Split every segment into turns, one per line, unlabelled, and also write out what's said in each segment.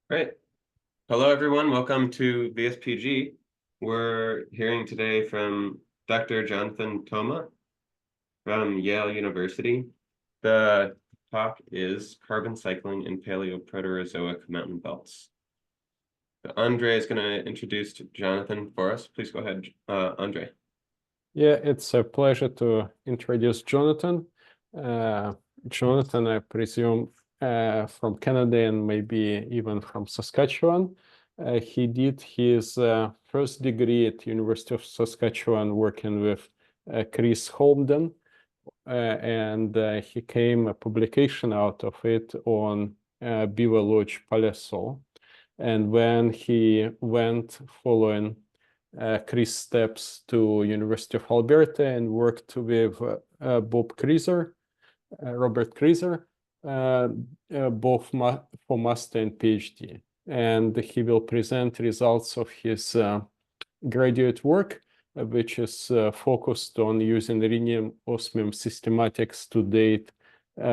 Great. Hello, everyone. Welcome to VSPG. We're hearing today from Dr. Jonathan Toma from Yale University. The talk is Carbon Cycling in Paleoproterozoic Mountain Belts. Andre is going to introduce Jonathan for us. Please go ahead, Andre.
Yeah, it's a pleasure to introduce Jonathan. Jonathan, I presume, from Canada and maybe even from Saskatchewan. He did his first degree at University of Saskatchewan working with Chris Holmden, and he came a publication out of it on Beaver Lodge Paleosaur. And when he went following Chris steps to University of Alberta and worked with Robert Kreiser, both for master and PhD. And he will present results of his graduate work, which is focused on using rhenium osmium systematics to date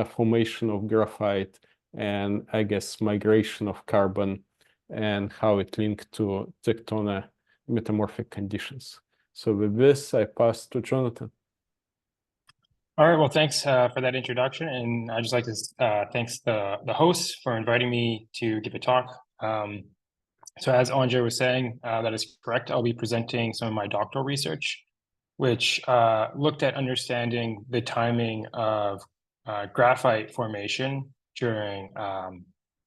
formation of graphite and, I guess, migration of carbon and how it linked to tectonic metamorphic conditions. So with this, I pass to Jonathan.
All right, well, thanks for that introduction. And I'd just like to thanks the hosts for inviting me to give a talk. So as Andre was saying, that is correct. I'll be presenting some of my doctoral research, which looked at understanding the timing of graphite formation during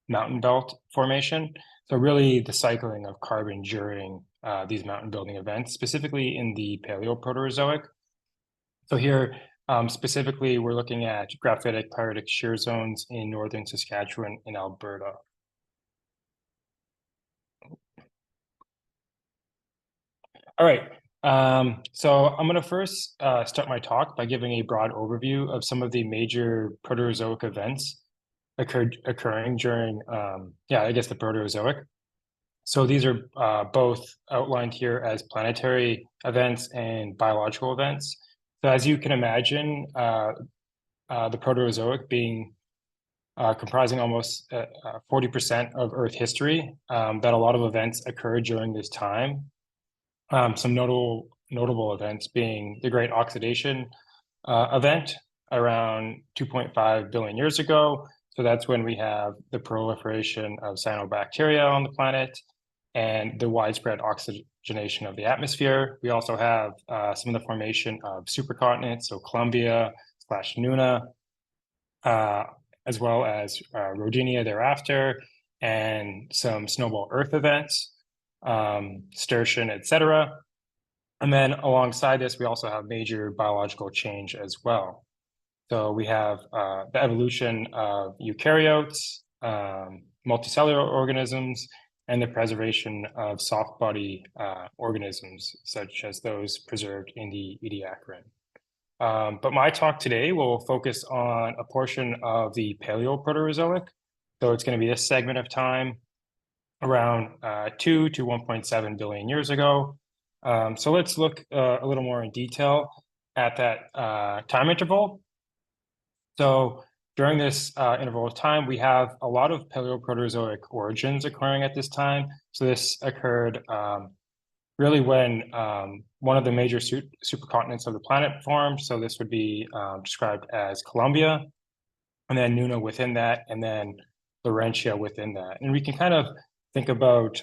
mountain belt formation. So really the cycling of carbon during these mountain building events, specifically in the Paleoproterozoic. So here, specifically, we're looking at graphitic-pyritic shear zones in Northern Saskatchewan and Alberta. All right, so I'm going to first start my talk by giving a broad overview of some of the major Proterozoic events occurring during, I guess, the Proterozoic. So these are both outlined here as planetary events and biological events. So as you can imagine, the Proterozoic being comprising almost 40% of Earth history, that a lot of events occurred during this time. Some notable events being the Great Oxidation event around 2.5 billion years ago. So that's when we have the proliferation of cyanobacteria on the planet and the widespread oxygenation of the atmosphere. We also have some of the formation of supercontinents, so Columbia/Nuna, as well as Rodinia thereafter, and some snowball Earth events, Sturtian, etc. And then alongside this, we also have major biological change as well. So we have the evolution of eukaryotes, multicellular organisms, and the preservation of soft body organisms, such as those preserved in the Ediacaran. But my talk today will focus on a portion of the Paleoproterozoic. So it's going to be this segment of time around 2 to 1.7 billion years ago. So let's look a little more in detail at that time interval. So during this interval of time, we have a lot of Paleoproterozoic origins occurring at this time. So this occurred really when one of the major supercontinents of the planet formed. So this would be described as Columbia, and then Nuna within that, and then Laurentia within that. And we can kind of think about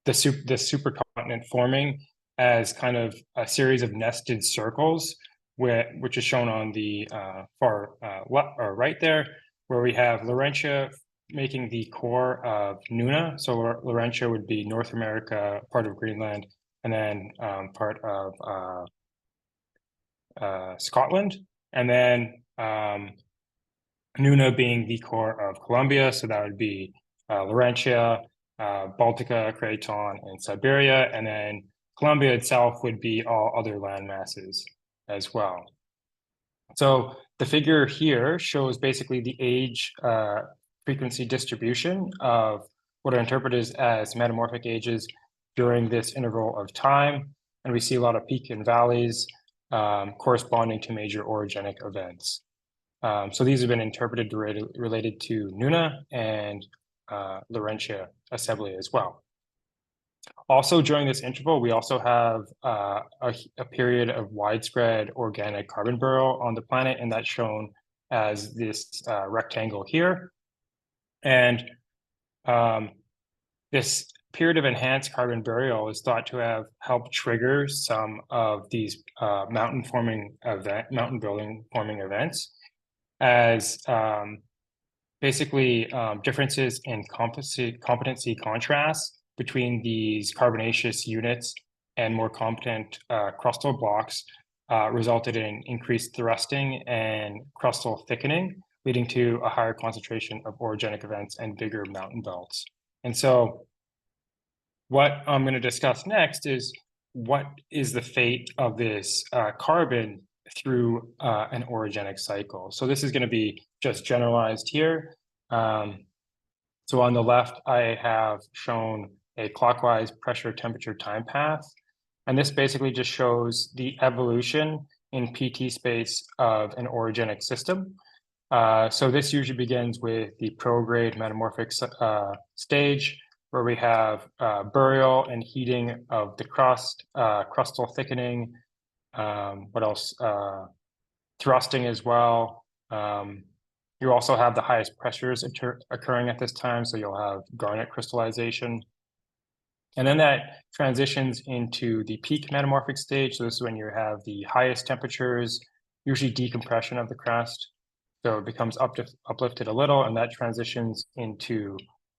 the supercontinent forming as kind of a series of nested circles, which is shown on the far right there, where we have Laurentia making the core of Nuna. So Laurentia would be North America, part of Greenland, and then part of Scotland. And then Nuna being the core of Columbia. So that would be Laurentia, Baltica, Creighton, and Siberia. And then Columbia itself would be all other land masses as well. So the figure here shows basically the age frequency distribution of what are interpreted as metamorphic ages during this interval of time. And we see a lot of peaks and valleys corresponding to major orogenic events. So these have been interpreted related to Nuna and Laurentia assembly as well. Also, during this interval, we also have a period of widespread organic carbon burial on the planet, and that's shown as this rectangle here. And this period of enhanced carbon burial is thought to have helped trigger some of these mountain building forming events, as basically differences in competency contrasts between these carbonaceous units and more competent crustal blocks resulted in increased thrusting and crustal thickening, leading to a higher concentration of orogenic events and bigger mountain belts. And so what I'm going to discuss next is what is the fate of this carbon through an orogenic cycle. So this is going to be just generalized here. So on the left, I have shown a clockwise pressure temperature time path. And this basically just shows the evolution in PT space of an orogenic system. So this usually begins with the prograde metamorphic stage, where we have burial and heating of the crust, crustal thickening, what else? Thrusting as well. You also have the highest pressures occurring at this time, so you'll have garnet crystallization. And then that transitions into the peak metamorphic stage. So this is when you have the highest temperatures, usually decompression of the crust. So it becomes uplifted a little, and that transitions into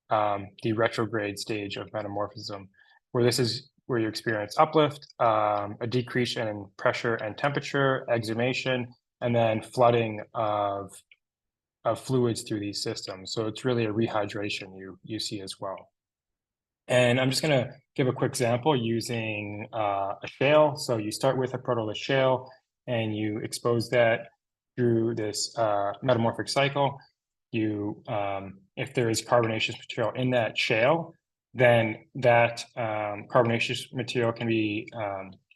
the retrograde stage of metamorphism, where this is where you experience uplift, a decrease in pressure and temperature, exhumation, and then flooding of fluids through these systems. So it's really a rehydration you see as well. And I'm just going to give a quick example using a shale. So you start with a protolith shale, and you expose that through this metamorphic cycle. You, if there is carbonaceous material in that shale, then that carbonaceous material can be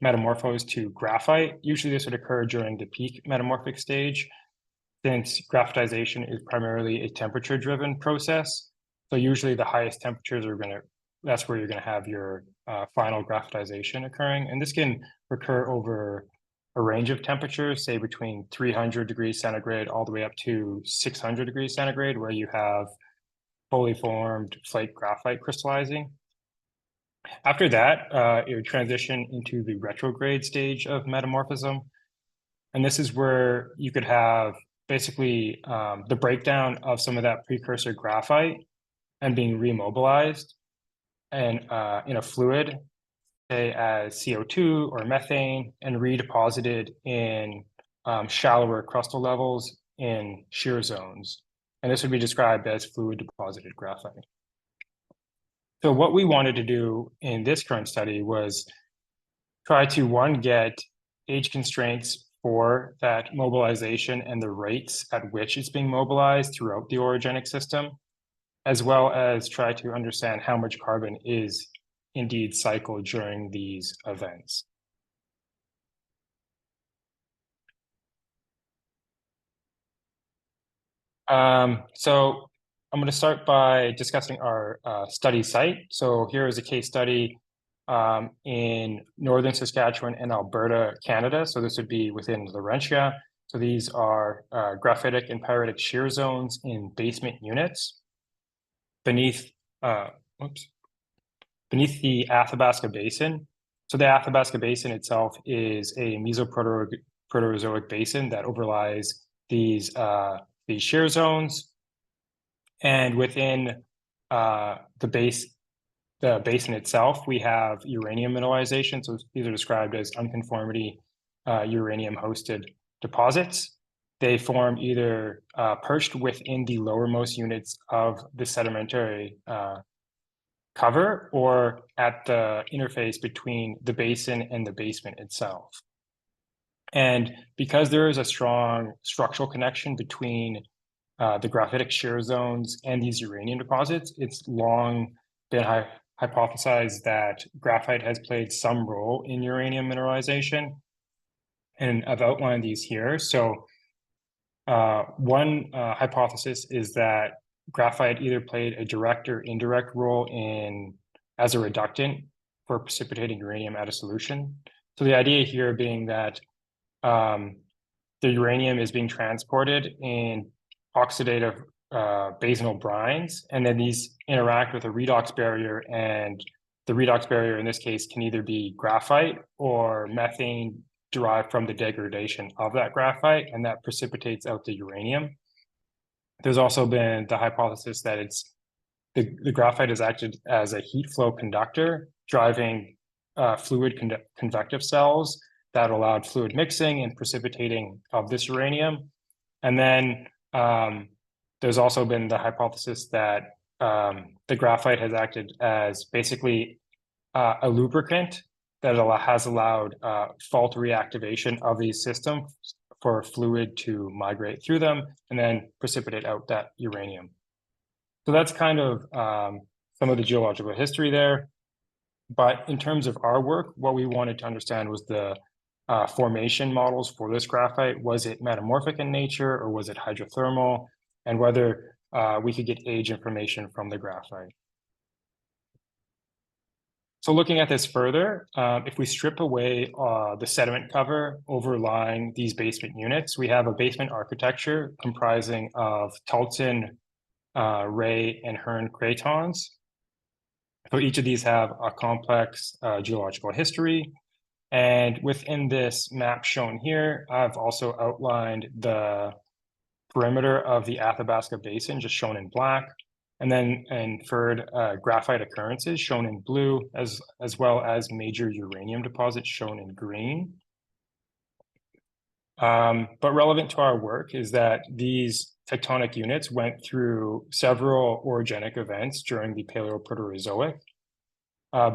metamorphosed to graphite. Usually this would occur during the peak metamorphic stage, since graphitization is primarily a temperature-driven process. So usually the highest temperatures that's where you're gonna have your final graphitization occurring. And this can occur over a range of temperatures, say between 300 degrees centigrade all the way up to 600 degrees centigrade, where you have fully formed flake graphite crystallizing. After that, you transition into the retrograde stage of metamorphism. And this is where you could have basically the breakdown of some of that precursor graphite and being remobilized and in a fluid, say as CO2 or methane, and redeposited in shallower crustal levels in shear zones. And this would be described as fluid deposited graphite. So what we wanted to do in this current study was try to, one, get age constraints for that mobilization and the rates at which it's being mobilized throughout the orogenic system, as well as try to understand how much carbon is indeed cycled during these events. So I'm going to start by discussing our study site. So here is a case study in Northern Saskatchewan and Alberta, Canada. So this would be within Laurentia. So these are graphitic and pyritic shear zones in basement units beneath the Athabasca Basin. So the Athabasca Basin itself is a Mesoproterozoic basin that overlies these shear zones. And within the basin itself, we have uranium mineralization. So these are described as unconformity uranium-hosted deposits. They form either perched within the lowermost units of the sedimentary cover, or at the interface between the basin and the basement itself. And because there is a strong structural connection between the graphitic shear zones and these uranium deposits, it's long been hypothesized that graphite has played some role in uranium mineralization. And I've outlined these here. So one hypothesis is that graphite either played a direct or indirect role as a reductant for precipitating uranium at a solution. So the idea here being that the uranium is being transported in oxidative basinal brines, and then these interact with a redox barrier, and the redox barrier in this case can either be graphite or methane derived from the degradation of that graphite, and that precipitates out the uranium. There's also been the hypothesis that the graphite has acted as a heat flow conductor, driving fluid convective cells that allowed fluid mixing and precipitating of this uranium. And then there's also been the hypothesis that the graphite has acted as basically a lubricant that has allowed fault reactivation of these systems for fluid to migrate through them and then precipitate out that uranium. So that's kind of some of the geological history there. But in terms of our work, what we wanted to understand was the formation models for this graphite. Was it metamorphic in nature, or was it hydrothermal? And whether we could get age information from the graphite. So looking at this further, if we strip away the sediment cover overlying these basement units, we have a basement architecture comprising of Tolton, Ray, and Hearn cratons. So each of these have a complex geological history. And within this map shown here, I've also outlined the perimeter of the Athabasca Basin, just shown in black, and then inferred graphite occurrences shown in blue, as well as major uranium deposits shown in green. But relevant to our work is that these tectonic units went through several orogenic events during the Paleoproterozoic,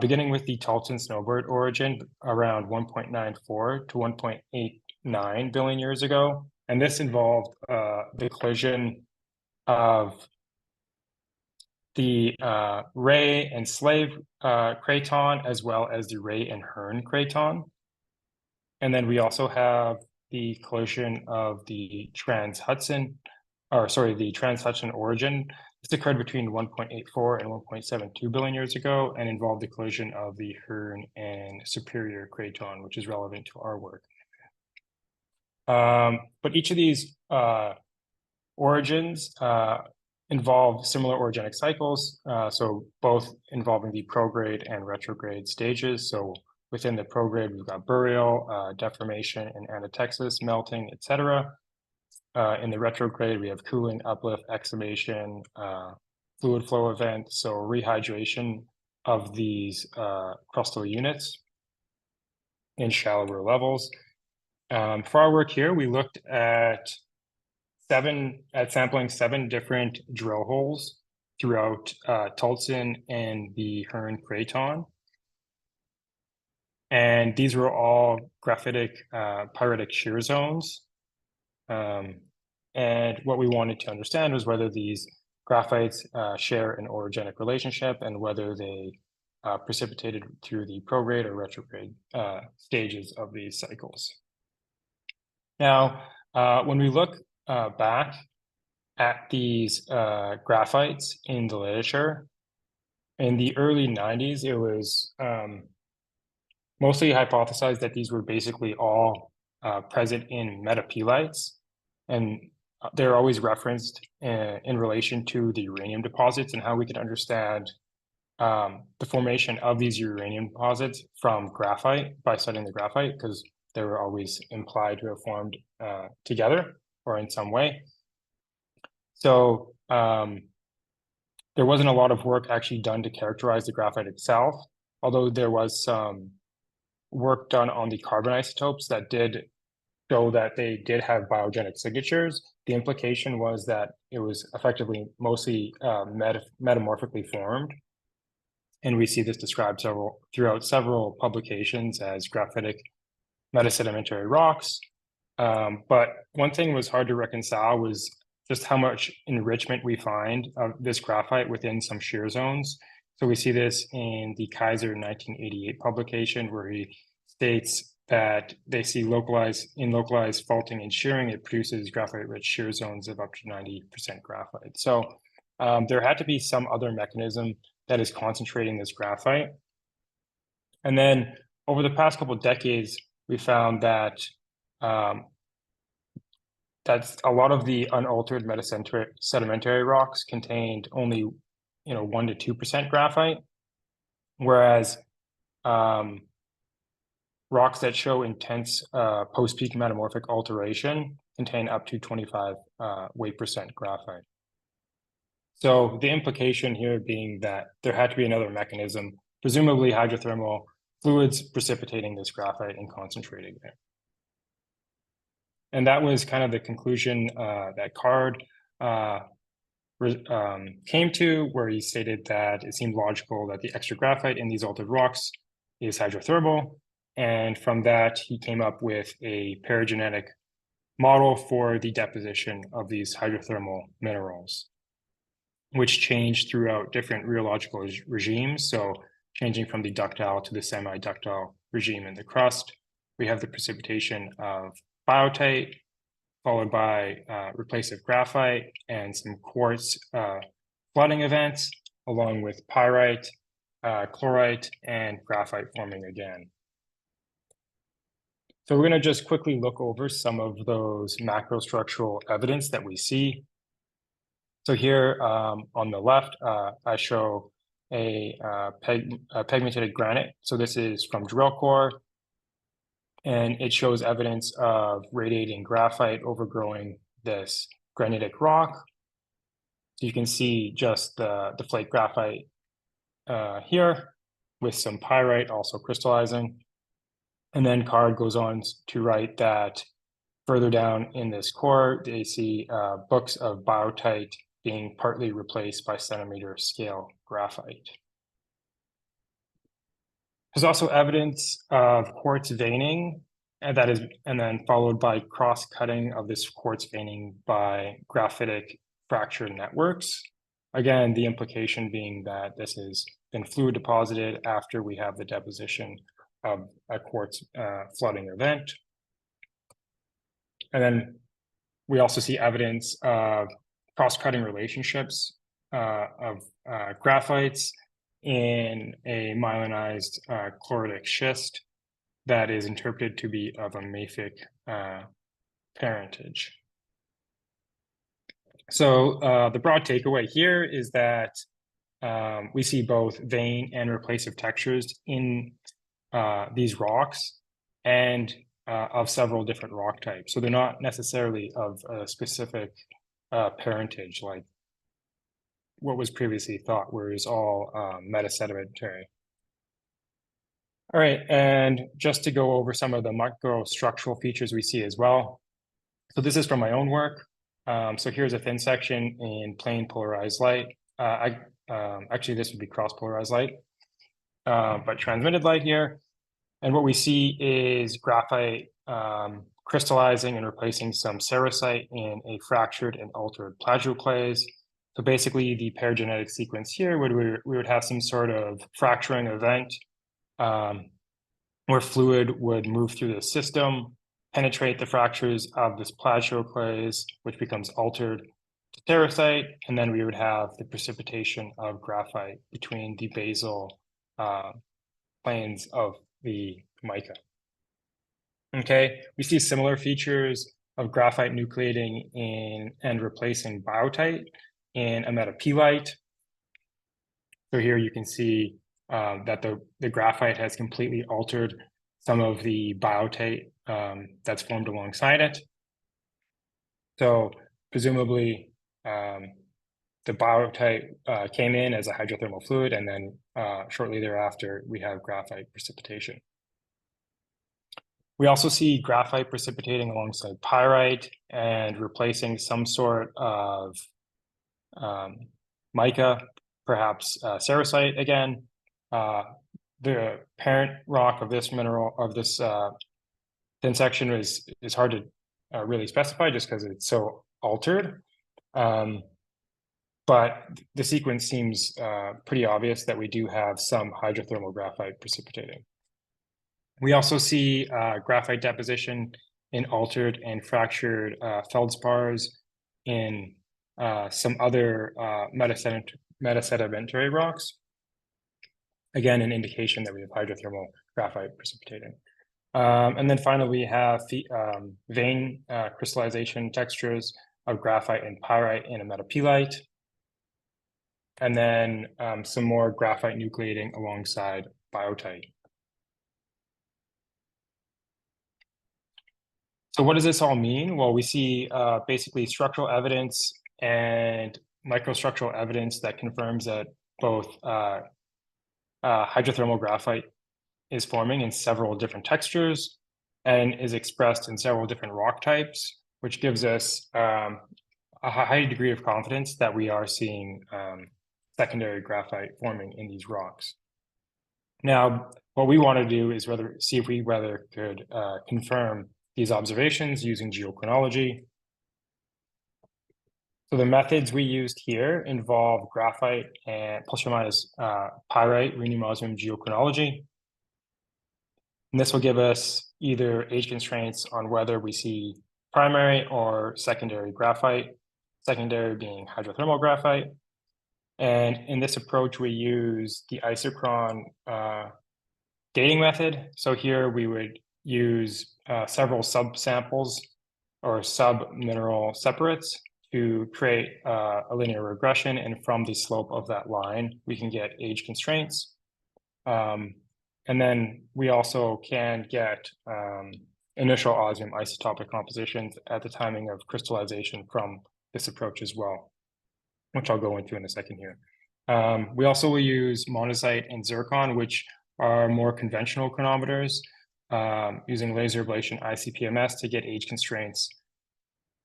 beginning with the Tolton snowbird origin around 1.94 to 1.89 billion years ago. And this involved the collision of the Ray and Slave craton, as well as the Ray and Hearn craton. And then we also have the collision of the Trans-Hudson origin. This occurred between 1.84 and 1.72 billion years ago and involved the collision of the Hearn and Superior craton, which is relevant to our work. But each of these origins involve similar orogenic cycles, so both involving the prograde and retrograde stages. So within the prograde, we've got burial, deformation, and anatexis, melting, etc. In the retrograde, we have cooling, uplift, exsumation, fluid flow events, so rehydration of these crustal units in shallower levels. For our work here, we looked at sampling 7 different drill holes throughout Tolton and the Hearn craton. And these were all graphitic-pyritic shear zones. And what we wanted to understand was whether these graphites share an orogenic relationship and whether they precipitated through the prograde or retrograde stages of these cycles. Now, when we look back at these graphites in the literature, in the early 90s, it was mostly hypothesized that these were basically all present in metapelites, and they're always referenced in relation to the uranium deposits and how we could understand the formation of these uranium deposits from graphite by studying the graphite, because they were always implied to have formed together or in some way. So there wasn't a lot of work actually done to characterize the graphite itself, although there was some work done on the carbon isotopes that did show that they did have biogenic signatures. The implication was that it was effectively mostly metamorphically formed. And we see this described throughout several publications as graphitic metasedimentary rocks. But one thing was hard to reconcile was just how much enrichment we find of this graphite within some shear zones. So we see this in the Kaiser 1988 publication, where he states that they see localized faulting and shearing, it produces graphite-rich shear zones of up to 90% graphite. So there had to be some other mechanism that is concentrating this graphite. And then over the past couple of decades, we found that that's a lot of the unaltered sedimentary rocks contained only 1 to 2% graphite, whereas rocks that show intense post-peak metamorphic alteration contain up to 25 weight percent graphite. So the implication here being that there had to be another mechanism, presumably hydrothermal fluids precipitating this graphite and concentrating it. And that was kind of the conclusion that Card came to, where he stated that it seemed logical that the extra graphite in these altered rocks is hydrothermal. And from that, he came up with a paragenetic model for the deposition of these hydrothermal minerals, which changed throughout different rheological regimes. So changing from the ductile to the semi-ductile regime in the crust, we have the precipitation of biotite, followed by replacive graphite and some quartz flooding events, along with pyrite, chlorite, and graphite forming again. So we're going to just quickly look over some of those macrostructural evidence that we see. So here on the left, I show a pegmatitic granite. So this is from drill core, and it shows evidence of radiating graphite overgrowing this granitic rock. So you can see just the flake graphite here with some pyrite also crystallizing. And then Card goes on to write that further down in this core, they see books of biotite being partly replaced by centimeter scale graphite. There's also evidence of quartz veining, and then followed by cross-cutting of this quartz veining by graphitic fracture networks. Again, the implication being that this has been fluid deposited after we have the deposition of a quartz flooding event. And then we also see evidence of cross-cutting relationships of graphites in a myelinized chloritic schist that is interpreted to be of a mafic parentage. So the broad takeaway here is that we see both vein and replacive textures in these rocks and of several different rock types. So they're not necessarily of a specific parentage like what was previously thought, where it's all metasedimentary. All right, and just to go over some of the microstructural features we see as well. So this is from my own work. So here's a thin section in plain polarized light. Actually, this would be cross-polarized light, but transmitted light here. And what we see is graphite crystallizing and replacing some cerussite in a fractured and altered plagioclase. So basically, the paragenetic sequence here we would have some sort of fracturing event where fluid would move through the system, penetrate the fractures of this plagioclase, which becomes altered to cerussite, and then we would have the precipitation of graphite between the basal planes of the mica. Okay, we see similar features of graphite nucleating in and replacing biotite in a metapelite. So here you can see that the graphite has completely altered some of the biotite that's formed alongside it. So presumably the biotite came in as a hydrothermal fluid, and then shortly thereafter we have graphite precipitation. We also see graphite precipitating alongside pyrite and replacing some sort of mica, perhaps cerussite again. The parent rock of this mineral, of this thin section is hard to really specify just because it's so altered. But the sequence seems pretty obvious that we do have some hydrothermal graphite precipitating. We also see graphite deposition in altered and fractured feldspars in some other metasedimentary rocks. Again, an indication that we have hydrothermal graphite precipitating. And then finally, we have vein crystallization textures of graphite and pyrite in a metapelite. And then some more graphite nucleating alongside biotite. So what does this all mean? Well, we see basically structural evidence and microstructural evidence that confirms that both hydrothermal graphite is forming in several different textures and is expressed in several different rock types, which gives us a high degree of confidence that we are seeing secondary graphite forming in these rocks. Now, what we want to do is see if we could confirm these observations using geochronology. So the methods we used here involve graphite and plus or minus pyrite uranium osmium geochronology. And this will give us either age constraints on whether we see primary or secondary graphite, secondary being hydrothermal graphite. And in this approach, we use the isochron dating method. So here we would use several subsamples or sub-mineral separates to create a linear regression. And from the slope of that line, we can get age constraints. And then we also can get initial osmium isotopic compositions at the timing of crystallization from this approach as well, which I'll go into in a second here. We also will use monazite and zircon, which are more conventional chronometers, using laser ablation ICP-MS to get age constraints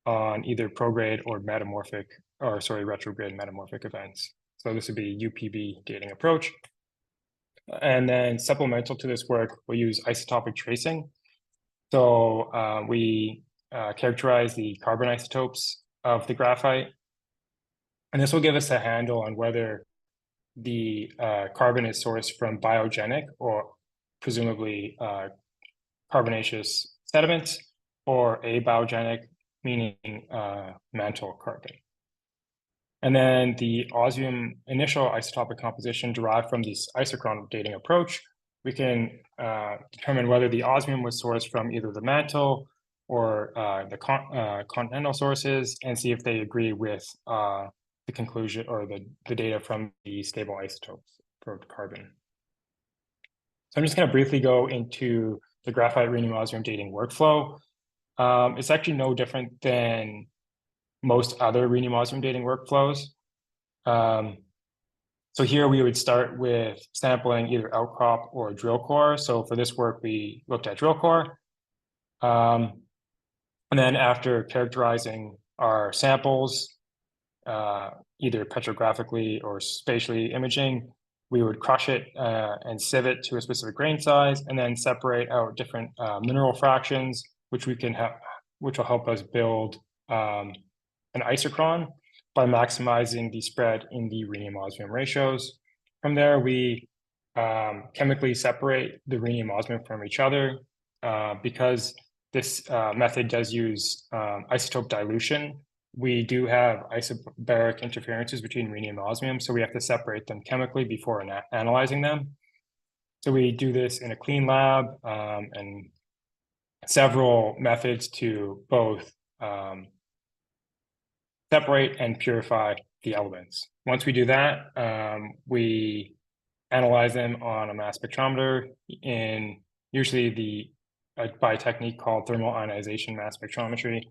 on either prograde or retrograde metamorphic events. So this would be UPB dating approach. And then supplemental to this work, we'll use isotopic tracing. So we characterize the carbon isotopes of the graphite. And this will give us a handle on whether the carbon is sourced from biogenic or presumably carbonaceous sediments, or abiogenic, meaning mantle carbon. And then the osmium initial isotopic composition derived from this isochron dating approach, we can determine whether the osmium was sourced from either the mantle or the continental sources, and see if they agree with the conclusion or the data from the stable isotopes for carbon. So I'm just going to briefly go into the graphite uranium osmium dating workflow. It's actually no different than most other uranium osmium dating workflows. So here we would start with sampling either outcrop or drill core. So for this work, we looked at drill core. And then after characterizing our samples, either petrographically or spatially imaging, we would crush it and sieve it to a specific grain size, and then separate out different mineral fractions, which will help us build an isochron by maximizing the spread in the uranium osmium ratios. From there, we chemically separate the uranium osmium from each other. Because this method does use isotope dilution, we do have isobaric interferences between uranium and osmium, so we have to separate them chemically before analyzing them. So we do this in a clean lab and several methods to both separate and purify the elements. Once we do that, we analyze them on a mass spectrometer in usually by a technique called thermal ionization mass spectrometry.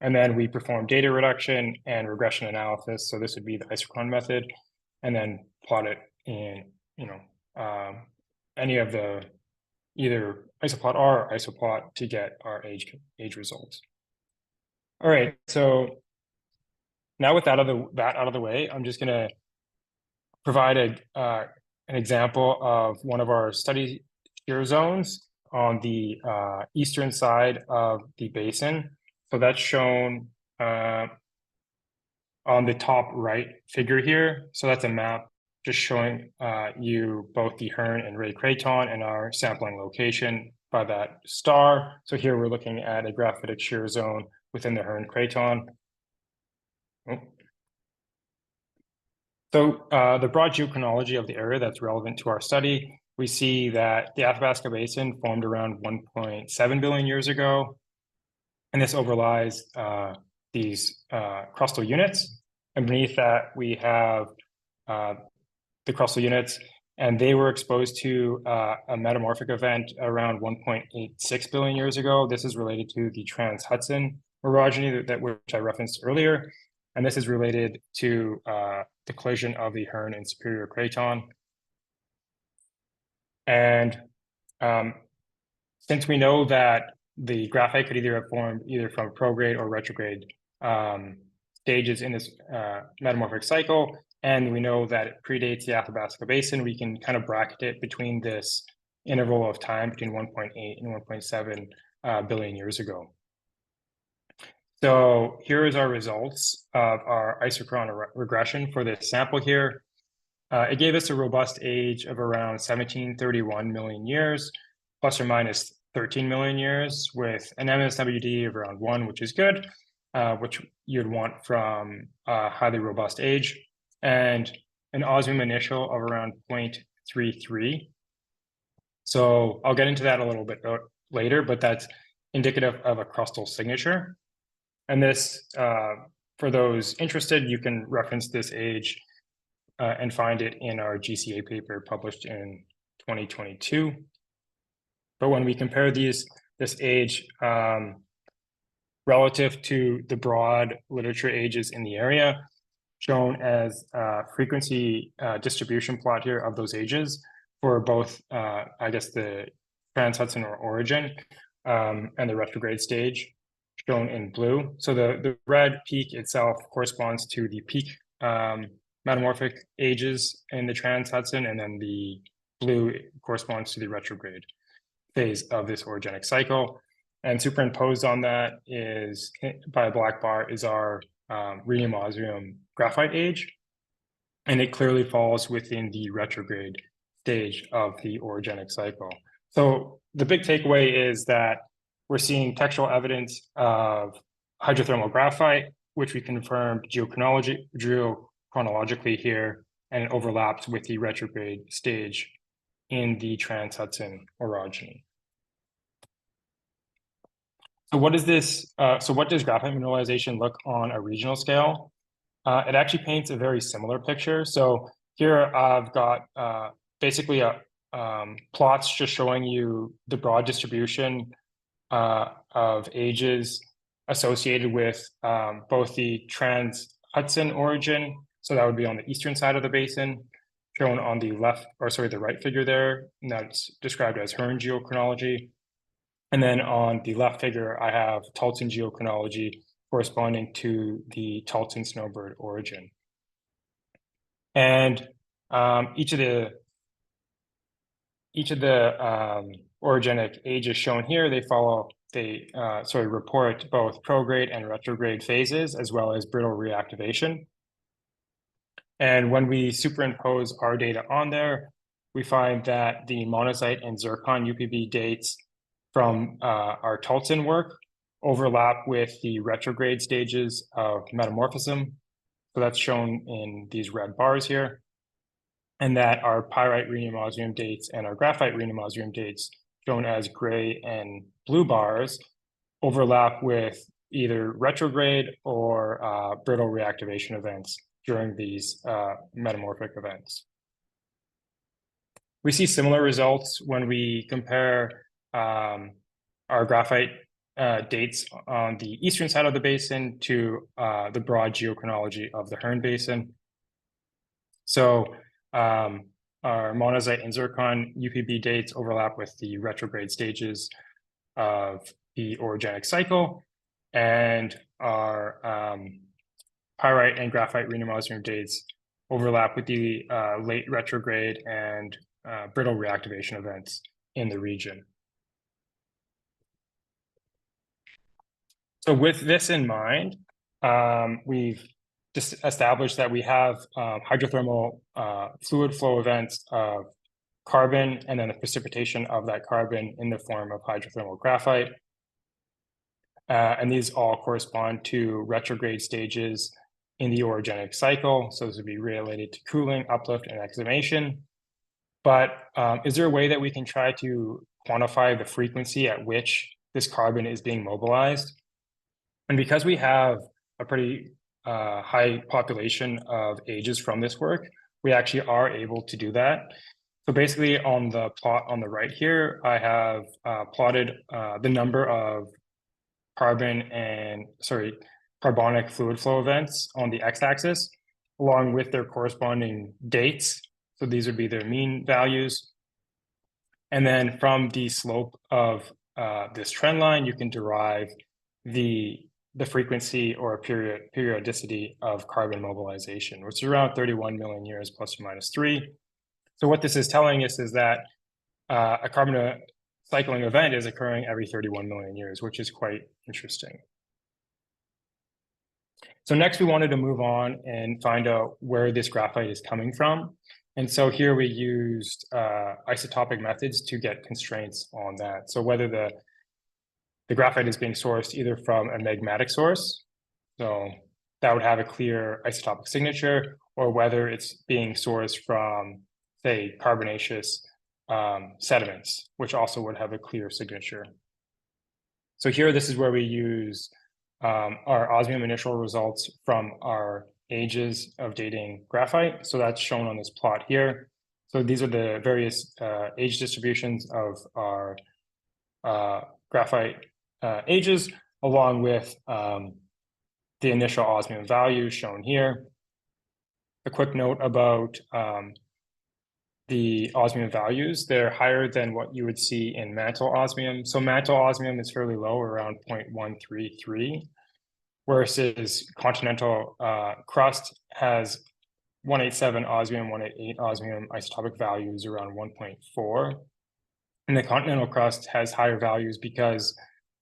And then we perform data reduction and regression analysis. So this would be the isochron method, and then plot it in, any of the either isoplot R or isoplot to get our age results. All right, so now with that out of the way, I'm just going to provide an example of one of our study shear zones on the eastern side of the basin. So that's shown on the top right figure here. So that's a map just showing you both the Hearn and Ray craton and our sampling location by that star. So here we're looking at a graphitic shear zone within the Hearn craton. Oh, So the broad geochronology of the area that's relevant to our study, we see that the Athabasca Basin formed around 1.7 billion years ago, and this overlies these crustal units. And beneath that, we have the crustal units, and they were exposed to a metamorphic event around 1.86 billion years ago. This is related to the Trans-Hudson orogeny which I referenced earlier. And this is related to the collision of the Hearn and Superior Craton. And since we know that the graphite could either have formed either from prograde or retrograde stages in this metamorphic cycle, and we know that it predates the Athabasca Basin, we can kind of bracket it between this interval of time between 1.8 and 1.7 billion years ago. So here is our results of our isochron regression for this sample here. It gave us a robust age of around 1731 million years, plus or minus 13 million years, with an MSWD of around 1, which is good, which you'd want from a highly robust age, and an osmium initial of around 0.33. So I'll get into that a little bit later, but that's indicative of a crustal signature. And this, for those interested, you can reference this age and find it in our GCA paper published in 2022. But when we compare this age relative to the broad literature ages in the area, shown as a frequency distribution plot here of those ages for both, I guess, the Trans-Hudson or orogenic and the retrograde stage, shown in blue. So the red peak itself corresponds to the peak metamorphic ages in the Trans-Hudson, and then the blue corresponds to the retrograde phase of this orogenic cycle. And superimposed on that is, by a black bar, is our rhenium-osmium graphite age, and it clearly falls within the retrograde stage of the orogenic cycle. So the big takeaway is that we're seeing textual evidence of hydrothermal graphite, which we confirmed geochronologically here, and it overlaps with the retrograde stage in the Trans-Hudson orogeny. So what is this? So what does graphite mineralization look on a regional scale? It actually paints a very similar picture. So here I've got basically plots just showing you the broad distribution of ages associated with both the Trans-Hudson origin, so that would be on the eastern side of the basin, shown on the left, or sorry, the right figure there, and that's described as Hearn geochronology. And then on the left figure, I have Tahltan geochronology corresponding to the Tahltan snowbird origin. And each of the orogenic ages shown here, they report both prograde and retrograde phases, as well as brittle reactivation. And when we superimpose our data on there, we find that the monazite and zircon UPB dates from our Tahltan work overlap with the retrograde stages of metamorphism. So that's shown in these red bars here. And that our pyrite rhenium osmium dates and our graphite rhenium osmium dates, shown as gray and blue bars, overlap with either retrograde or brittle reactivation events during these metamorphic events. We see similar results when we compare our graphite dates on the eastern side of the basin to the broad geochronology of the Hearn Basin. So our monazite and zircon UPB dates overlap with the retrograde stages of the orogenic cycle, and our pyrite and graphite rhenium osmium dates overlap with the late retrograde and brittle reactivation events in the region. So with this in mind, we've just established that we have hydrothermal fluid flow events of carbon, and then the precipitation of that carbon in the form of hydrothermal graphite. And these all correspond to retrograde stages in the orogenic cycle. So this would be related to cooling, uplift, and exhumation. But is there a way that we can try to quantify the frequency at which this carbon is being mobilized? And because we have a pretty high population of ages from this work, we actually are able to do that. So basically on the plot on the right here, I have plotted the number of carbonic fluid flow events on the x-axis, along with their corresponding dates. So these would be their mean values. And then from the slope of this trend line, you can derive the frequency or periodicity of carbon mobilization, which is around 31 million years plus or minus 3. So what this is telling us is that a carbon cycling event is occurring every 31 million years, which is quite interesting. So next we wanted to move on and find out where this graphite is coming from. And so here we used isotopic methods to get constraints on that. So whether the graphite is being sourced either from a magmatic source, so that would have a clear isotopic signature, or whether it's being sourced from, say, carbonaceous sediments, which also would have a clear signature. So here, this is where we use our osmium initial results from our ages of dating graphite. So that's shown on this plot here. So these are the various age distributions of our graphite ages, along with the initial osmium values shown here. A quick note about the osmium values. They're higher than what you would see in mantle osmium. So mantle osmium is fairly low, around 0.133, whereas continental crust has 187 osmium, 188 osmium isotopic values around 1.4. And the continental crust has higher values because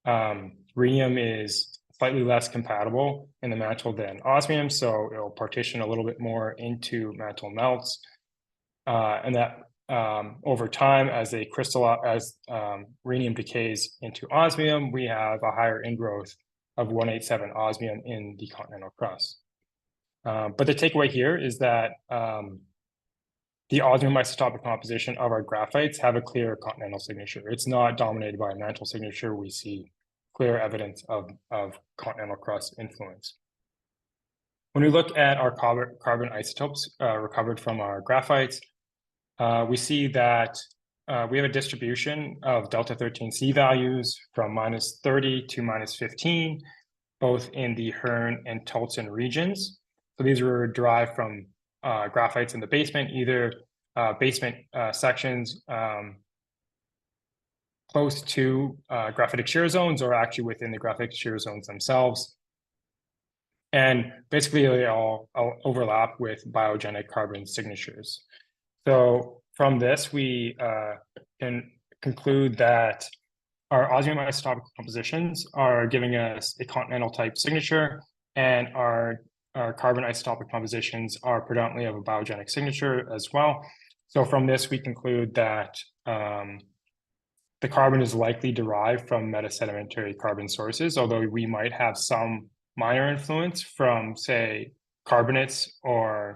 rhenium is slightly less compatible in the mantle than osmium, so it'll partition a little bit more into mantle melts. And that over time, as they crystallize, as rhenium decays into osmium, we have a higher ingrowth of 187 osmium in the continental crust. But the takeaway here is that the osmium isotopic composition of our graphites have a clear continental signature. It's not dominated by a mantle signature. We see clear evidence of continental crust influence. When we look at our carbon isotopes recovered from our graphites, we see that we have a distribution of delta 13C values from -30 to -15, both in the Hearn and Tolson regions. So these were derived from graphites in the basement, either basement sections close to graphitic shear zones or actually within the graphitic shear zones themselves. And basically they all overlap with biogenic carbon signatures. So from this, we can conclude that our osmium isotopic compositions are giving us a continental type signature, and our carbon isotopic compositions are predominantly of a biogenic signature as well. So from this, we conclude that the carbon is likely derived from metasedimentary carbon sources, although we might have some minor influence from, say, carbonates or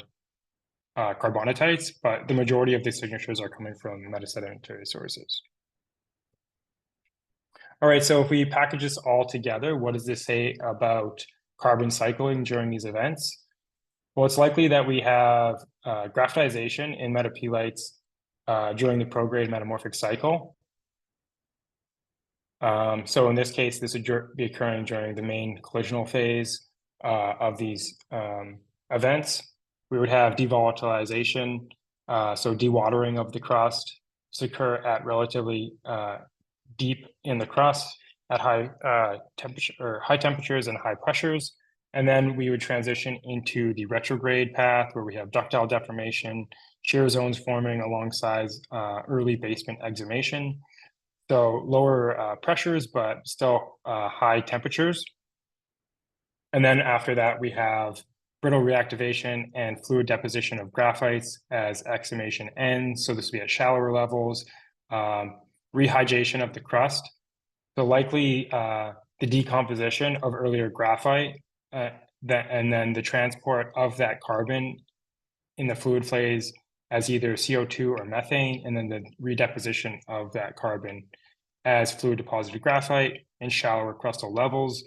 carbonatites, but the majority of the signatures are coming from metasedimentary sources. All right, so if we package this all together, what does this say about carbon cycling during these events? Well, it's likely that we have graphitization in metapelites during the prograde metamorphic cycle. So in this case, this would be occurring during the main collisional phase of these events. We would have devolatilization, so dewatering of the crust to occur at relatively deep in the crust at high temperatures and high pressures. And then we would transition into the retrograde path where we have ductile deformation, shear zones forming alongside early basement exhumation. So lower pressures, but still high temperatures. And then after that, we have brittle reactivation and fluid deposition of graphites as exhumation ends. So this would be at shallower levels, rehydration of the crust. So likely the decomposition of earlier graphite and then the transport of that carbon in the fluid phase as either CO2 or methane, and then the redeposition of that carbon as fluid deposited graphite in shallower crustal levels,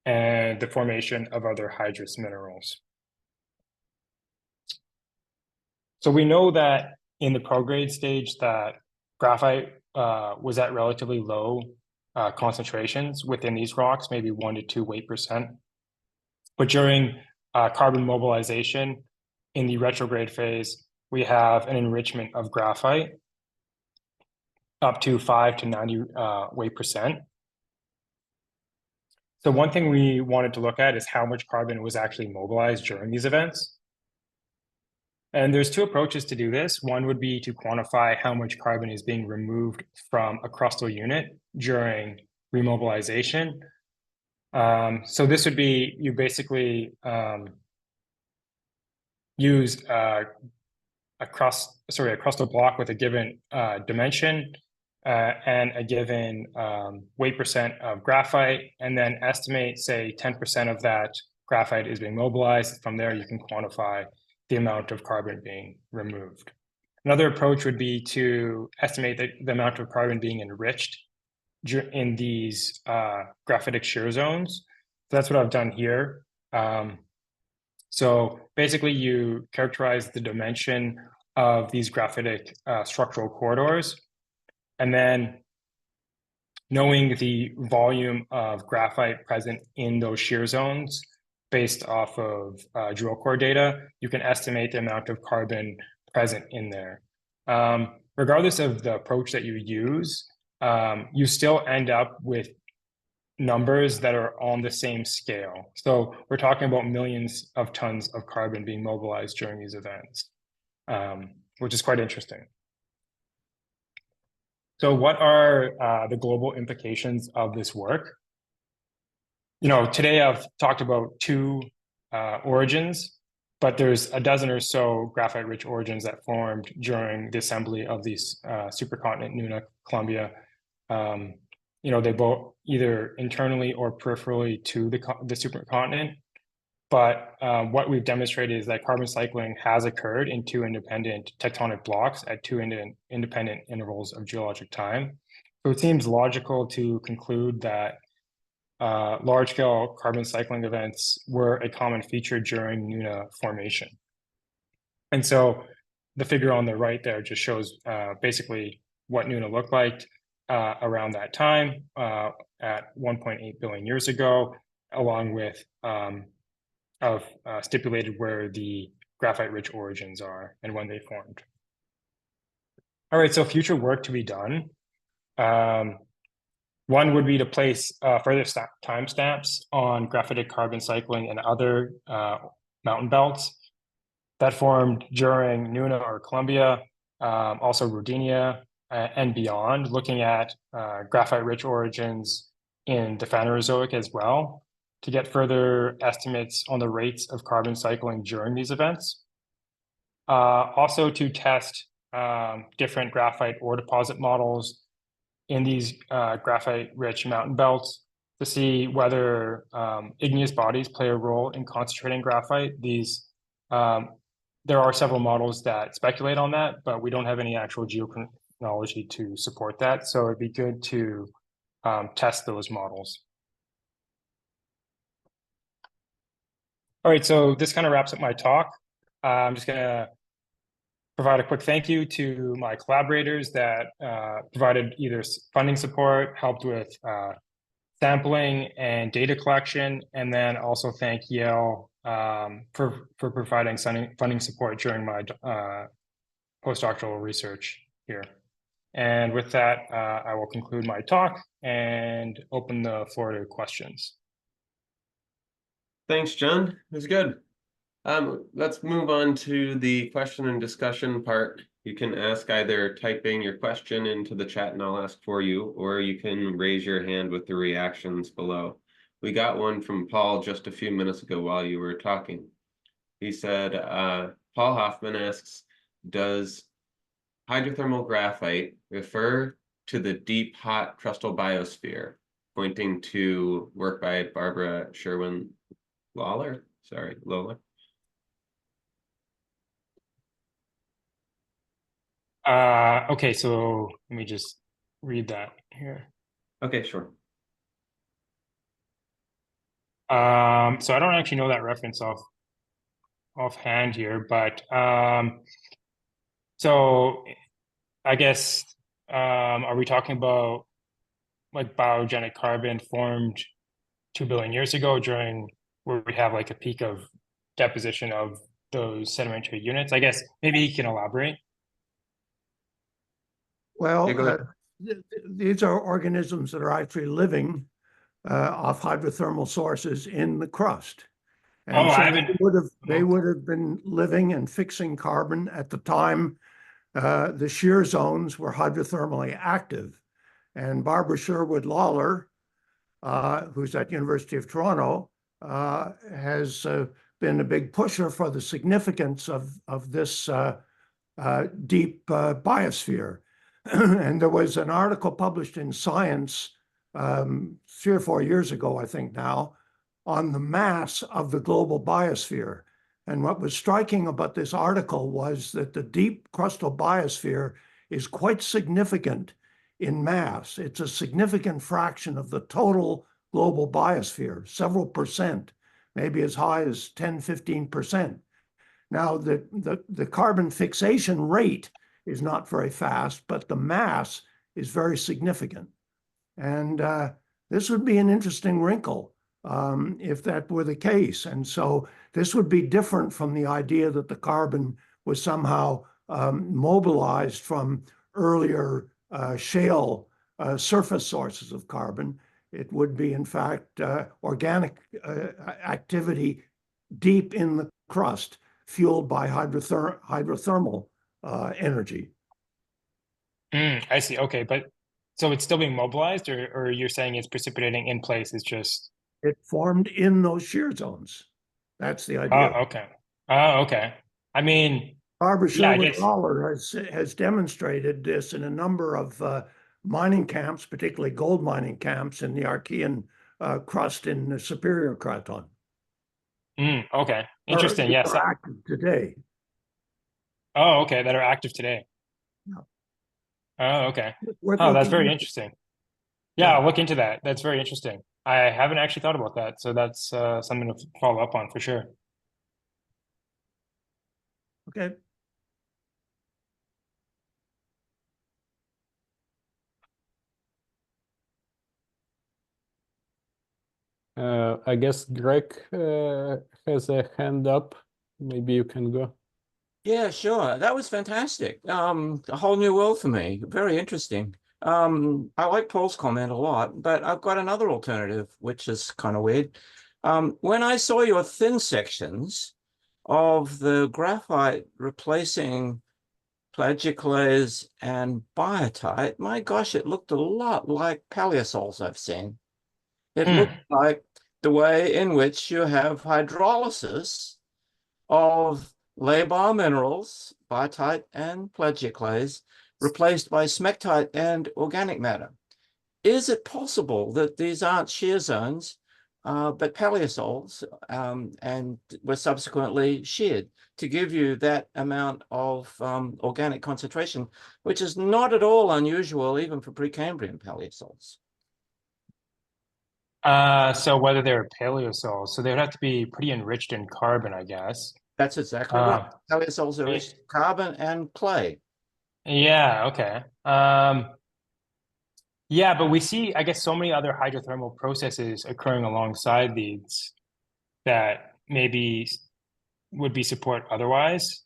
and the formation of other hydrous minerals. So we know that in the prograde stage that graphite was at relatively low concentrations within these rocks, maybe 1 to 2 weight percent. But during carbon mobilization in the retrograde phase, we have an enrichment of graphite up to 5 to 90 weight percent. So one thing we wanted to look at is how much carbon was actually mobilized during these events. And there's two approaches to do this. One would be to quantify how much carbon is being removed from a crustal unit during remobilization. So this would be, you basically use a crustal block with a given dimension and a given weight percent of graphite, and then estimate, say, 10% of that graphite is being mobilized. From there, you can quantify the amount of carbon being removed. Another approach would be to estimate the amount of carbon being enriched in these graphitic shear zones. So that's what I've done here. So basically, you characterize the dimension of these graphitic structural corridors, and then knowing the volume of graphite present in those shear zones based off of drill core data, you can estimate the amount of carbon present in there. Regardless of the approach that you use, you still end up with numbers that are on the same scale. So we're talking about millions of tons of carbon being mobilized during these events, which is quite interesting. So what are the global implications of this work? You know, today I've talked about 2 origins, but there's a dozen or so graphite-rich origins that formed during the assembly of these supercontinent Nuna, Columbia. You know, they both either internally or peripherally to the supercontinent. But what we've demonstrated is that carbon cycling has occurred in 2 independent tectonic blocks at 2 independent intervals of geologic time. So it seems logical to conclude that large-scale carbon cycling events were a common feature during Nuna formation. And so the figure on the right there just shows basically what Nuna looked like around that time at 1.8 billion years ago, along with stipulated where the graphite-rich origins are and when they formed. All right, so future work to be done. One would be to place further timestamps on graphitic carbon cycling and other mountain belts that formed during Nuna or Columbia, also Rodinia and beyond, looking at graphite-rich origins in the Phanerozoic as well, to get further estimates on the rates of carbon cycling during these events. Also to test different graphite ore deposit models in these graphite-rich mountain belts to see whether igneous bodies play a role in concentrating graphite. There are several models that speculate on that, but we don't have any actual geochronology to support that. So it'd be good to test those models. All right, so this kind of wraps up my talk. I'm just gonna provide a quick thank you to my collaborators that provided either funding support, helped with sampling and data collection, and then also thank Yale for providing funding support during my postdoctoral research here. And with that, I will conclude my talk and open the floor to questions.
Thanks, John. It was good. Let's move on to the question and discussion part. You can ask either typing your question into the chat and I'll ask for you, or you can raise your hand with the reactions below. We got one from Paul just a few minutes ago while you were talking. He said, Paul Hoffman asks, does hydrothermal graphite refer to the deep, hot crustal biosphere, pointing to work by Barbara Sherwin Lawler, sorry, Lola.
Okay, so let me just read that here.
Okay, sure.
So I don't actually know that reference offhand here, but so I guess are we talking about like biogenic carbon formed 2 billion years ago during where we have like a peak of deposition of those sedimentary units? I guess maybe he can elaborate.
Well,
Yeah, go ahead.
these are organisms that are actually living off hydrothermal sources in the crust.
Oh,
And so
I haven't.
they would have been living and fixing carbon at the time the shear zones were hydrothermally active. And Barbara Sherwood Lawler, who's at University of Toronto, has been a big pusher for the significance of this deep biosphere. And there was an article published in Science 3 or 4 years ago, I think now, on the mass of the global biosphere. And what was striking about this article was that the deep crustal biosphere is quite significant in mass. It's a significant fraction of the total global biosphere, several percent, maybe as high as 10, 15%. Now, the carbon fixation rate is not very fast, but the mass is very significant. And this would be an interesting wrinkle if that were the case. And so this would be different from the idea that the carbon was somehow mobilized from earlier shale surface sources of carbon. It would be, in fact, organic activity deep in the crust, fueled by hydrothermal energy.
I see. Okay, but so it's still being mobilized, or you're saying it's precipitating in place? It's just.
It formed in those shear zones. That's the
Oh,
idea.
okay. Oh, okay. I mean,
Barbara
yeah, I
Sherwood
guess.
Lawler has demonstrated this in a number of mining camps, particularly gold mining camps in the Archean crust in the Superior Craton.
Okay. Interesting. Yes.
Are active today.
Oh, okay. That are active today.
Yeah.
Oh, okay.
Worth
Oh, that's
looking
very
into.
interesting. Yeah,
Yeah.
I'll look into that. That's very interesting. I haven't actually thought about that, so that's something to follow up on for sure.
Okay.
I guess Greg has a hand up. Maybe you can go.
Yeah, sure. That was fantastic. A whole new world for me. Very interesting. I like Paul's comment a lot, but I've got another alternative, which is kind of weird. When I saw your thin sections of the graphite replacing plagioclase and biotite, my gosh, it looked a lot like paleosols I've seen. It looked like the way in which you have hydrolysis of labile minerals, biotite and plagioclase, replaced by smectite and organic matter. Is it possible that these aren't shear zones, but paleosols, and were subsequently sheared to give you that amount of organic concentration, which is not at all unusual even for Precambrian paleosols?
So whether they're paleosols, so they would have to be pretty enriched in carbon, I guess.
That's exactly right. Paleosols are rich in carbon and clay.
Yeah, okay. Yeah, but we see, I guess, so many other hydrothermal processes occurring alongside these that maybe would be support otherwise.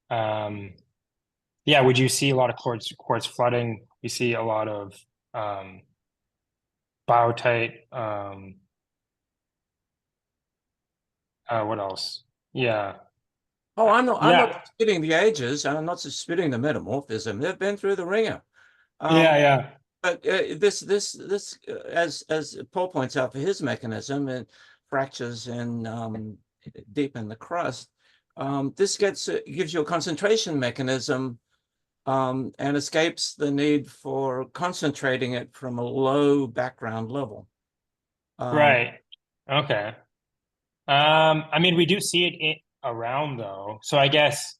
Yeah, would you see a lot of quartz flooding? You see a lot of biotite. What else? Yeah.
Oh, I'm not
Yeah.
disputing the ages, and I'm not disputing the metamorphism. They've been through the ringer.
Yeah.
But this as Paul points out, for his mechanism and fractures in deep in the crust, this gives you a concentration mechanism and escapes the need for concentrating it from a low background level.
Right. Okay. I mean, we do see it around though. So I guess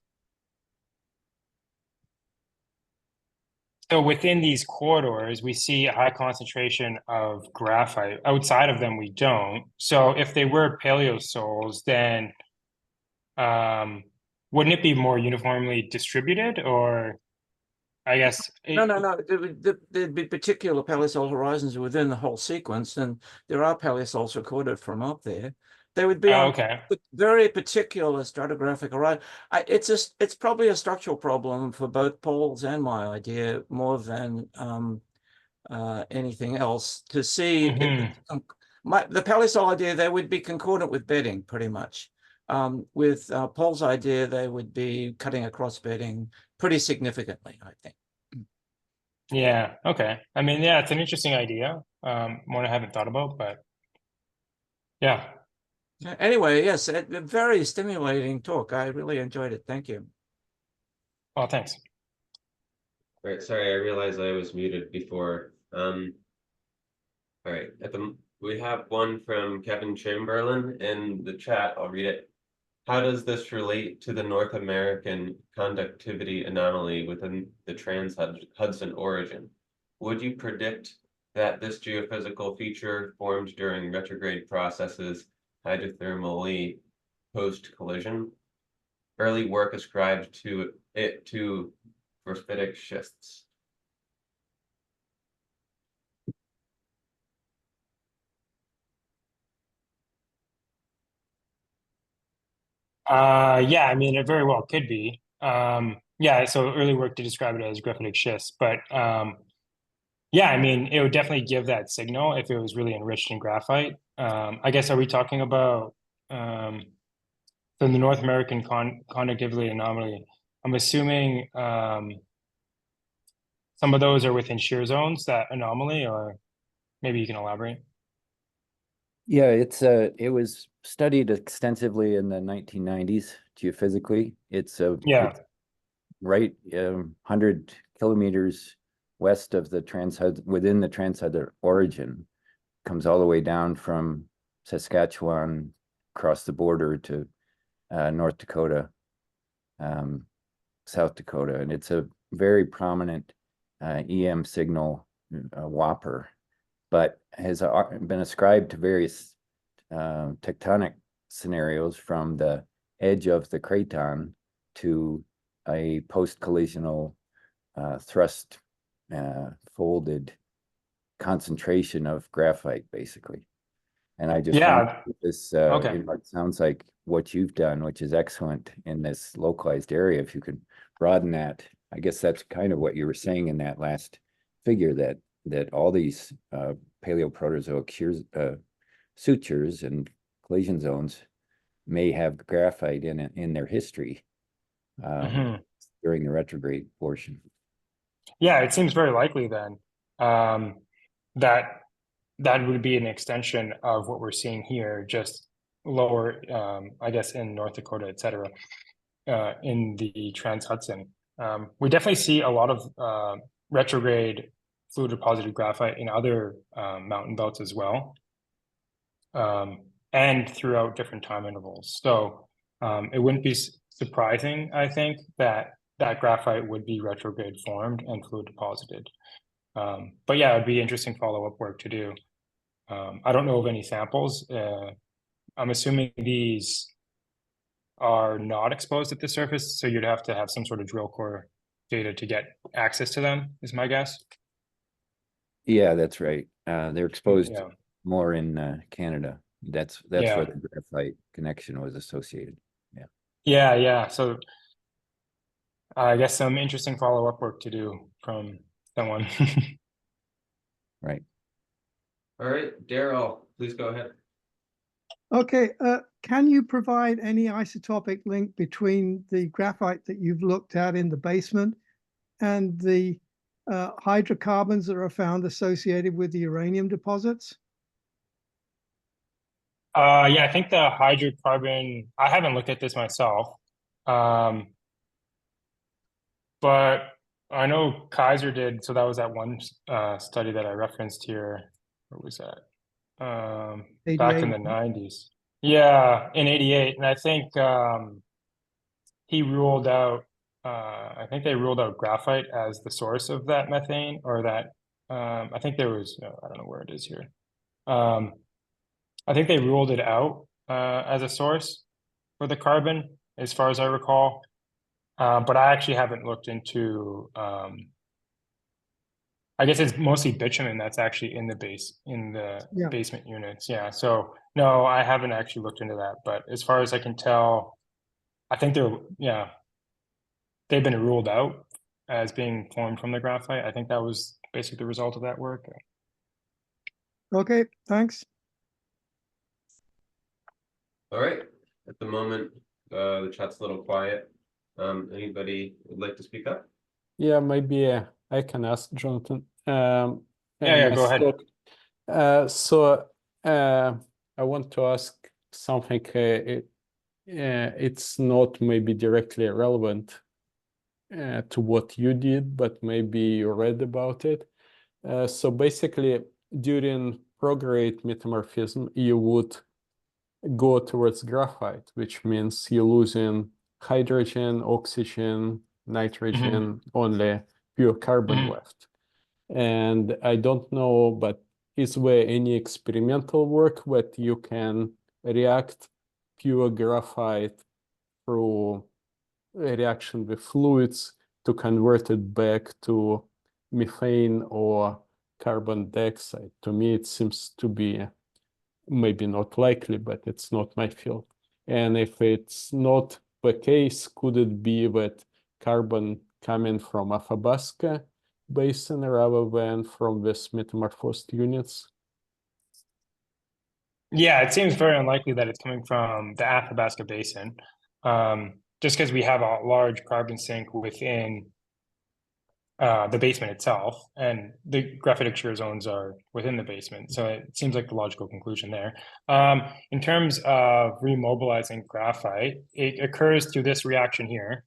so within these corridors, we see a high concentration of graphite. Outside of them, we don't. So if they were paleosols, then wouldn't it be more uniformly distributed, or I guess
No, no, no. There'd be particular paleosol horizons within the whole sequence, and there are paleosols recorded from up there. They would be on
okay.
very particular stratigraphic horizon. It's probably a structural problem for both Paul's and my idea more than anything else to see if
Mhm.
the paleosol idea they would be concordant with bedding pretty much. With Paul's idea, they would be cutting across bedding pretty significantly, I think.
Yeah, okay. I mean, yeah, it's an interesting idea. One I haven't thought about, but yeah.
Anyway, yes, a very stimulating talk. I really enjoyed it. Thank you.
Oh, thanks.
Right, sorry, I realized I was muted before. All right, we have one from Kevin Chamberlain in the chat. I'll read it. How does this relate to the North American conductivity anomaly within the Trans-Hudson origin? Would you predict that this geophysical feature formed during retrograde processes hydrothermally post-collision? Early work ascribed to it to graphitic schists.
Yeah, I mean, it very well could be. Yeah, so early work to describe it as graphitic schists, but yeah, I mean, it would definitely give that signal if it was really enriched in graphite. I guess, are we talking about so the North American conductivity anomaly? I'm assuming some of those are within shear zones, that anomaly, or maybe you can elaborate.
Yeah, it was studied extensively in the 1990s geophysically. It's
Yeah.
right 100 kilometers west of the within the Trans-Hudson origin, comes all the way down from Saskatchewan across the border to North Dakota, South Dakota, and it's a very prominent EM signal whopper, but has been ascribed to various tectonic scenarios from the edge of the craton to a post-collisional thrust folded concentration of graphite, basically. And I just
Yeah.
this,
Okay.
it sounds like what you've done, which is excellent in this localized area. If you could broaden that, I guess that's kind of what you were saying in that last figure, that all these Paleoproterozoic sutures and collision zones may have graphite in their history during the retrograde portion.
Yeah, it seems very likely then that that would be an extension of what we're seeing here, just lower, I guess, in North Dakota, et cetera, in the Trans-Hudson. We definitely see a lot of retrograde fluid deposited graphite in other mountain belts as well, and throughout different time intervals. So it wouldn't be surprising, I think, that graphite would be retrograde formed and fluid deposited. But yeah, it'd be interesting follow-up work to do. I don't know of any samples. I'm assuming these are not exposed at the surface, so you'd have to have some sort of drill core data to get access to them, is my guess.
Yeah, that's right. They're exposed
Yeah.
more in Canada. That's
Yeah.
where the graphite connection was associated. Yeah.
Yeah. So I guess some interesting follow-up work to do from someone.
Right.
All right, Daryl, please go ahead.
Okay, can you provide any isotopic link between the graphite that you've looked at in the basement and the hydrocarbons that are found associated with the uranium deposits?
Yeah, I think the hydrocarbon, I haven't looked at this myself. But I know Kaiser did, so that was that one study that I referenced here. What was that? Back in the 90s. Yeah, in 88. And I think he ruled out, I think they ruled out graphite as the source of that methane, or that, I think there was, I don't know where it is here. I think they ruled it out as a source for the carbon, as far as I recall. But I actually haven't looked into, I guess it's mostly bitumen that's actually in the
Yeah.
basement units. Yeah. So no, I haven't actually looked into that. But as far as I can tell, I think they've been ruled out as being formed from the graphite. I think that was basically the result of that work.
Okay, thanks.
All right, at the moment, the chat's a little quiet. Anybody would like to speak up?
Yeah, maybe I can ask Jonathan.
Yeah, go
nice
ahead.
talk. I want to ask something. It's not maybe directly relevant to what you did, but maybe you read about it. So basically, during prograde metamorphism, you would go towards graphite, which means you're losing hydrogen, oxygen, nitrogen, only pure carbon left. And I don't know, but is there any experimental work that you can react pure graphite through a reaction with fluids to convert it back to methane or carbon dioxide? To me, it seems to be maybe not likely, but it's not my field. And if it's not the case, could it be that carbon coming from Athabasca Basin rather than from this metamorphosed units?
Yeah, it seems very unlikely that it's coming from the Athabasca Basin, just because we have a large carbon sink within the basement itself, and the graphitic shear zones are within the basement. So it seems like the logical conclusion there. In terms of remobilizing graphite, it occurs through this reaction here.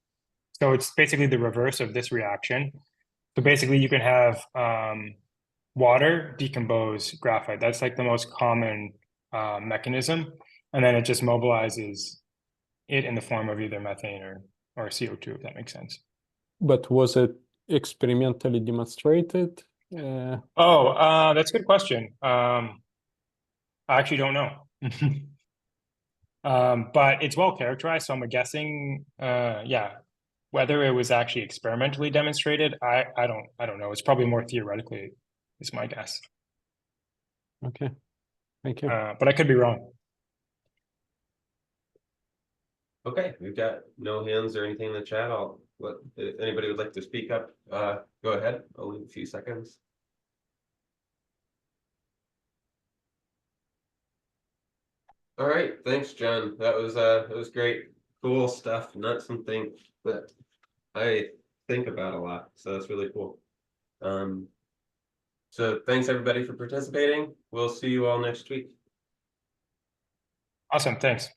So it's basically the reverse of this reaction. So basically you can have water decompose graphite. That's like the most common mechanism. And then it just mobilizes it in the form of either methane or CO2, if that makes sense.
But was it experimentally demonstrated?
That's a good question. I actually don't know. But it's well characterized, so I'm guessing, yeah, whether it was actually experimentally demonstrated, I don't know. It's probably more theoretically, is my guess.
Okay, thank you.
But I could be wrong.
Okay, we've got no hands or anything in the chat. If anybody would like to speak up, go ahead. I'll leave a few seconds. All right, thanks, John. That was great, cool stuff. Not something that I think about a lot, so that's really cool. So thanks everybody for participating. We'll see you all next week.
Awesome, thanks.